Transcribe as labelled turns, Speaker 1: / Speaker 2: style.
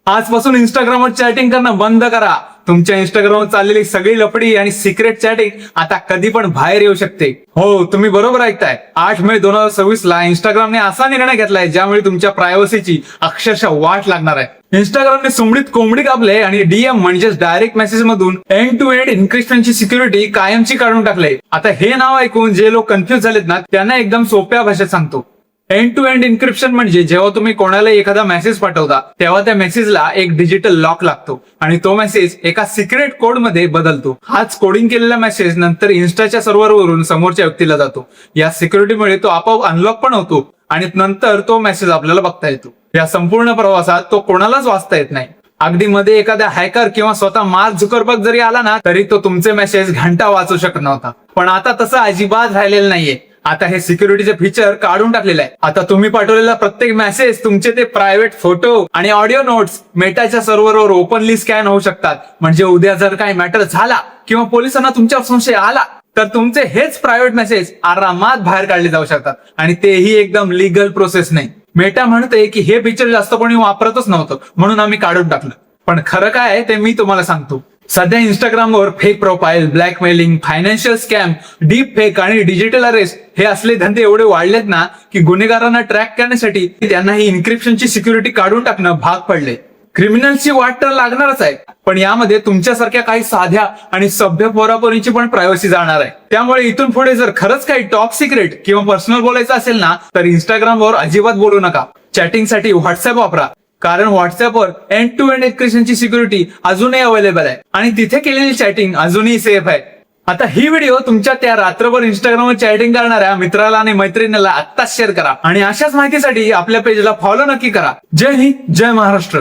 Speaker 1: आजपासून इंस्टाग्रामवर चॅटिंग करणं बंद करा. तुमच्या इंस्टाग्रामवर चाललेली सगळी लपडी आणि सिक्रेट चॅटिंग आता कधी पण बाहेर येऊ शकते. हो, तुम्ही बरोबर ऐकताय. 8 मे 2026 ला इंस्टाग्रामने असा निर्णय घेतलाय ज्यामुळे तुमच्या प्रायव्हसीची अक्षरशः वाट लागणार आहे. इंस्टाग्रामने सुमडीत कोंबडी कापले आणि डीएम म्हणजेच डायरेक्ट मेसेज मधून एंड टू एंड इन्क्रिप्शनची सिक्युरिटी कायमची काढून टाकले. आता हे नाव ऐकून जे लोक कन्फ्युज झालेत ना, त्यांना एकदम सोप्या भाषेत सांगतो. एंड टू एंड इन्क्रिप्शन म्हणजे जेव्हा तुम्ही कोणाला एखादा मेसेज पाठवता तेव्हा त्या मेसेजला एक डिजिटल लॉक लागतो आणि तो मेसेज एका सिक्रेट कोड मध्ये बदलतो. हाच कोडिंग केलेला मेसेज नंतर इन्स्टाच्या सर्व्हरवरून समोरच्या व्यक्तीला जातो. या सिक्युरिटीमुळे तो आपोआप अनलॉक पण होतो आणि नंतर तो मेसेज आपल्याला बघता येतो. या संपूर्ण प्रवासात तो कोणालाच वाचता येत नाही. अगदी मध्ये एखादा हॅकर किंवा स्वतः मार्क झुकरबर्ग जरी आला ना, तरी तो तुमचे मेसेज घंटा वाचू शकत नव्हता. पण आता तसं अजिबात राहिलेलं नाहीये. आता हे सिक्युरिटीचे फीचर काढून टाकलेलं आहे. आता तुम्ही पाठवलेला प्रत्येक मेसेज, तुमचे ते प्रायव्हेट फोटो आणि ऑडिओ नोट्स मेटाच्या सर्व्हरवर ओपनली स्कॅन होऊ शकतात. म्हणजे उद्या जर काही मॅटर झाला किंवा पोलिसांना तुमच्यावर संशय आला तर तुमचे हेच प्रायव्हेट मेसेज आरामात बाहेर काढले जाऊ शकतात आणि तेही एकदम लीगल प्रोसेस नाही. मेटा म्हणते की हे फीचर जास्त कोणी वापरतच नव्हतं म्हणून आम्ही काढून टाकलं. पण खरं काय आहे ते मी तुम्हाला सांगतो. सध्या इंस्टाग्रामवर fake profile, blackmailing, financial scam, deep fake आणि डिजिटल अरेस्ट हे असले धंदे एवढे वाढलेत ना की गुन्हेगारांना ट्रॅक करण्यासाठी त्यांना ही इन्क्रिप्शनची सिक्युरिटी काढून टाकणं भाग पडले. क्रिमिनल्सची वाट तर लागणारच आहे, पण यामध्ये तुमच्यासारख्या काही साध्या आणि सभ्य पोरापोरींची पण प्रायव्हसी जाणार आहे. त्यामुळे इथून पुढे जर खरंच काही टॉप सिक्रेट किंवा पर्सनल बोलायचं असेल ना, तर इंस्टाग्रामवर अजिबात बोलू नका. चॅटिंगसाठी व्हॉट्सअप वापरा, कारण व्हॉट्सअपवर एंड टू एंड एन्क्रिप्शनची सिक्युरिटी अजूनही अवेलेबल आहे आणि तिथे केलेली चॅटिंग अजूनही सेफ आहे. आता ही व्हिडिओ तुमच्या त्या रात्रभर इंस्टाग्रामवर चॅटिंग करणाऱ्या मित्राला आणि मैत्रिणीला आत्ताच शेअर करा आणि अशाच माहितीसाठी आपल्या पेजला फॉलो नक्की करा. जय हिंद, जय महाराष्ट्र.